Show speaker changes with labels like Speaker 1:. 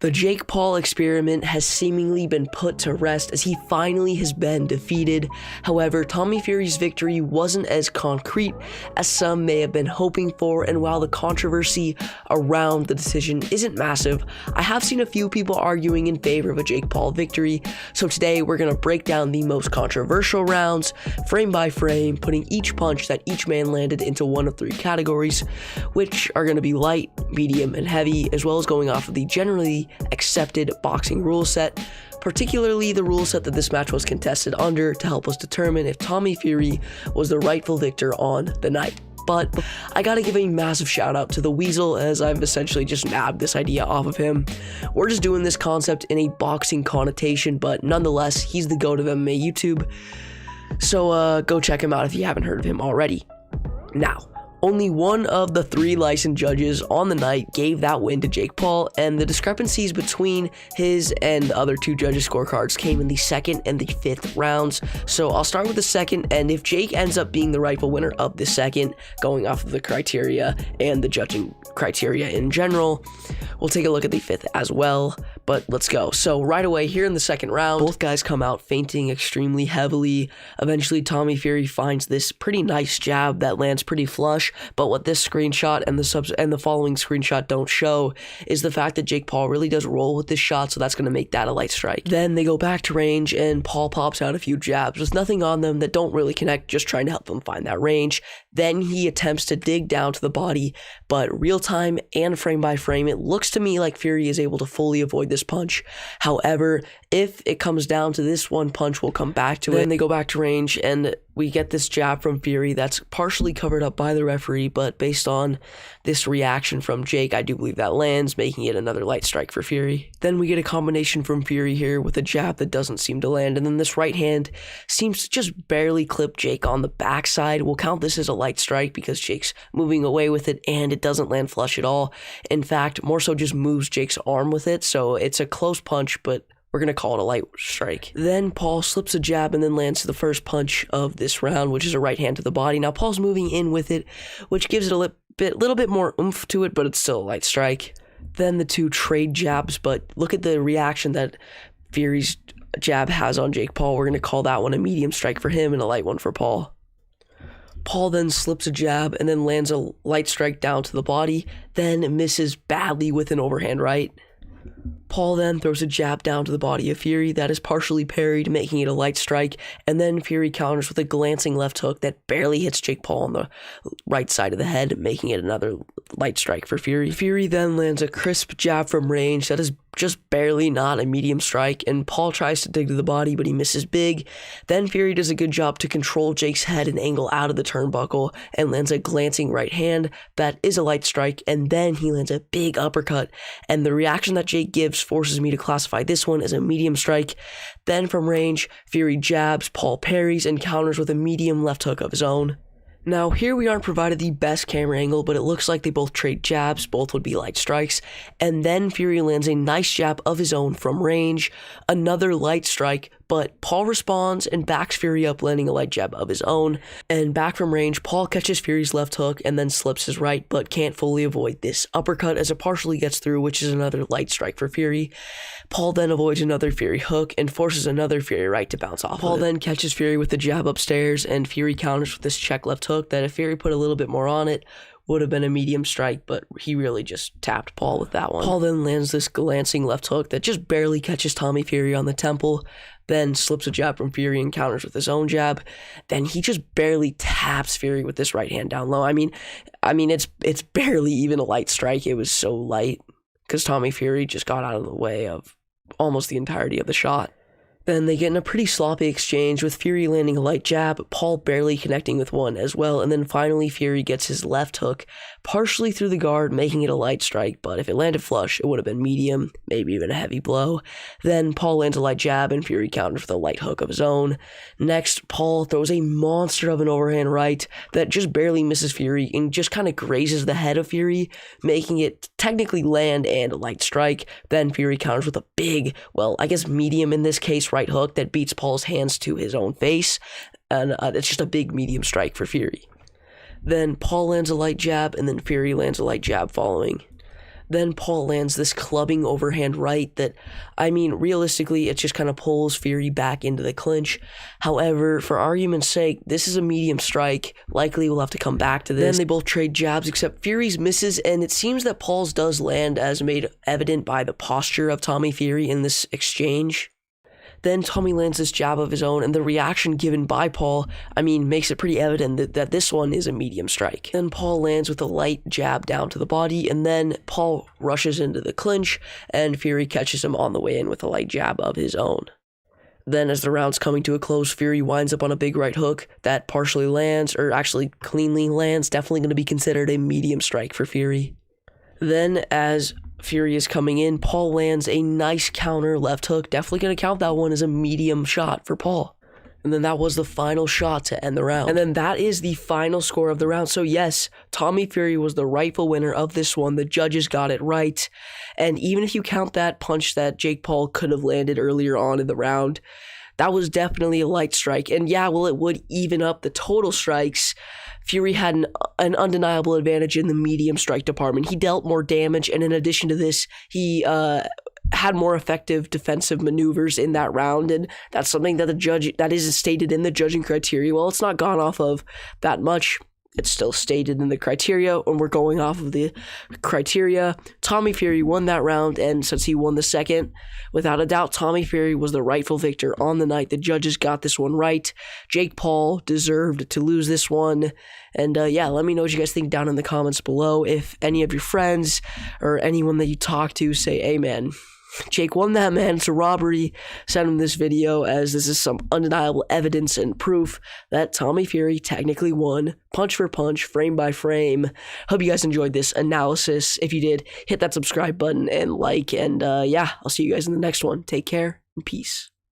Speaker 1: The Jake Paul experiment has seemingly been put to rest as he finally has been defeated. However, Tommy Fury's victory wasn't as concrete as some may have been hoping for, and while the controversy around the decision isn't massive, I have seen a few people arguing in favor of a Jake Paul victory. So today we're going to break down the most controversial rounds, frame by frame, putting each punch that each man landed into one of three categories, which are going to be light, medium, and heavy, as well as going off of the generally accepted boxing rule set, particularly the rule set that this match was contested under, to help us determine if Tommy Fury was the rightful victor on the night. But I gotta give a massive shout out to the Weasel, as I've essentially just nabbed this idea off of him. We're just doing this concept in a boxing connotation, but nonetheless, he's the GOAT of MMA YouTube. So go check him out if you haven't heard of him already. Now, only one of the three licensed judges on the night gave that win to Jake Paul, and the discrepancies between his and the other two judges' scorecards came in the second and the fifth rounds. So I'll start with the second, and if Jake ends up being the rightful winner of the second, going off of the criteria and the judging criteria in general, we'll take a look at the fifth as well. But let's go. So right away here in the second round, both guys come out feinting extremely heavily. Eventually, Tommy Fury finds this pretty nice jab that lands pretty flush. But what this screenshot and the following screenshot don't show is the fact that Jake Paul really does roll with this shot, so that's going to make that a light strike. Then they go back to range, and Paul pops out a few jabs with nothing on them that don't really connect, just trying to help him find that range. Then he attempts to dig down to the body, but real time and frame by frame, it looks to me like Fury is able to fully avoid this punch. However, if it comes down to this one punch, we'll come back to it. Then they go back to range, and we get this jab from Fury that's partially covered up by the referee, but based on this reaction from Jake, I do believe that lands, making it another light strike for Fury. Then we get a combination from Fury here with a jab that doesn't seem to land, and then this right hand seems to just barely clip Jake on the backside. We'll count this as a light strike because Jake's moving away with it, and it doesn't land flush at all. In fact, more so just moves Jake's arm with it, so it's a close punch, but we're going to call it a light strike. Then Paul slips a jab and then lands to the first punch of this round, which is a right hand to the body. Now Paul's moving in with it, which gives it a little bit more oomph to it, but it's still a light strike. Then the two trade jabs, but look at the reaction that Fury's jab has on Jake Paul. We're going to call that one a medium strike for him and a light one for Paul. Paul then slips a jab and then lands a light strike down to the body, then misses badly with an overhand right. Paul then throws a jab down to the body of Fury that is partially parried, making it a light strike, and then Fury counters with a glancing left hook that barely hits Jake Paul on the right side of the head, making it another light strike for Fury. Fury then lands a crisp jab from range that is just barely not a medium strike, and Paul tries to dig to the body, but he misses big. Then Fury does a good job to control Jake's head and angle out of the turnbuckle and lands a glancing right hand that is a light strike, and then he lands a big uppercut, and the reaction that Jake gives forces me to classify this one as a medium strike. Then from range, Fury jabs, Paul parries, and counters with a medium left hook of his own. Now, here we aren't provided the best camera angle, but it looks like they both trade jabs, both would be light strikes, and then Fury lands a nice jab of his own from range, another light strike, but Paul responds and backs Fury up, landing a light jab of his own, and back from range, Paul catches Fury's left hook and then slips his right, but can't fully avoid this uppercut as it partially gets through, which is another light strike for Fury. Paul then avoids another Fury hook and forces another Fury right to bounce off. Paul then catches Fury with a jab upstairs, and Fury counters with this check left hook that if Fury put a little bit more on it, would have been a medium strike, but he really just tapped Paul with that one. Paul then lands this glancing left hook that just barely catches Tommy Fury on the temple, then slips a jab from Fury and counters with his own jab. Then he just barely taps Fury with this right hand down low. I mean, it's barely even a light strike. It was so light because Tommy Fury just got out of the way of almost the entirety of the shot. Then they get in a pretty sloppy exchange with Fury landing a light jab, Paul barely connecting with one as well, and then finally Fury gets his left hook partially through the guard, making it a light strike, but if it landed flush, it would have been medium, maybe even a heavy blow. Then Paul lands a light jab and Fury counters with a light hook of his own. Next, Paul throws a monster of an overhand right that just barely misses Fury and just kind of grazes the head of Fury, making it technically land and a light strike. Then Fury counters with a big, well, I guess medium in this case, right hook that beats Paul's hands to his own face, and it's just a big medium strike for Fury. Then Paul lands a light jab, and then Fury lands a light jab following. Then Paul lands this clubbing overhand right that, I mean, realistically, it just kind of pulls Fury back into the clinch. However, for argument's sake, this is a medium strike. Likely we'll have to come back to this. Then they both trade jabs, except Fury's misses, and it seems that Paul's does land, as made evident by the posture of Tommy Fury in this exchange. Then Tommy lands this jab of his own, and the reaction given by Paul, I mean, makes it pretty evident that this one is a medium strike. Then Paul lands with a light jab down to the body, and then Paul rushes into the clinch, and Fury catches him on the way in with a light jab of his own. Then as the round's coming to a close, Fury winds up on a big right hook that partially lands, or actually cleanly lands, definitely going to be considered a medium strike for Fury. Then as Fury is coming in, Paul lands a nice counter left hook. Definitely going to count that one as a medium shot for Paul. And then that was the final shot to end the round. And then that is the final score of the round. So yes, Tommy Fury was the rightful winner of this one. The judges got it right. And even if you count that punch that Jake Paul could have landed earlier on in the round, that was definitely a light strike. And yeah, well, it would even up the total strikes. Fury had an undeniable advantage in the medium strike department. He dealt more damage, and in addition to this, he had more effective defensive maneuvers in that round, and that's something that that is stated in the judging criteria. Well, it's not gone off of that much. It's still stated in the criteria, and we're going off of the criteria. Tommy Fury won that round, and since he won the second, without a doubt, Tommy Fury was the rightful victor on the night. The judges got this one right. Jake Paul deserved to lose this one. And yeah, let me know what you guys think down in the comments below. If any of your friends or anyone that you talk to say, hey man, Jake won that, man, it's a robbery, send him this video, as this is some undeniable evidence and proof that Tommy Fury technically won, punch for punch, frame by frame. Hope you guys enjoyed this analysis. If you did, hit that subscribe button and like, and yeah, I'll see you guys in the next one. Take care and peace.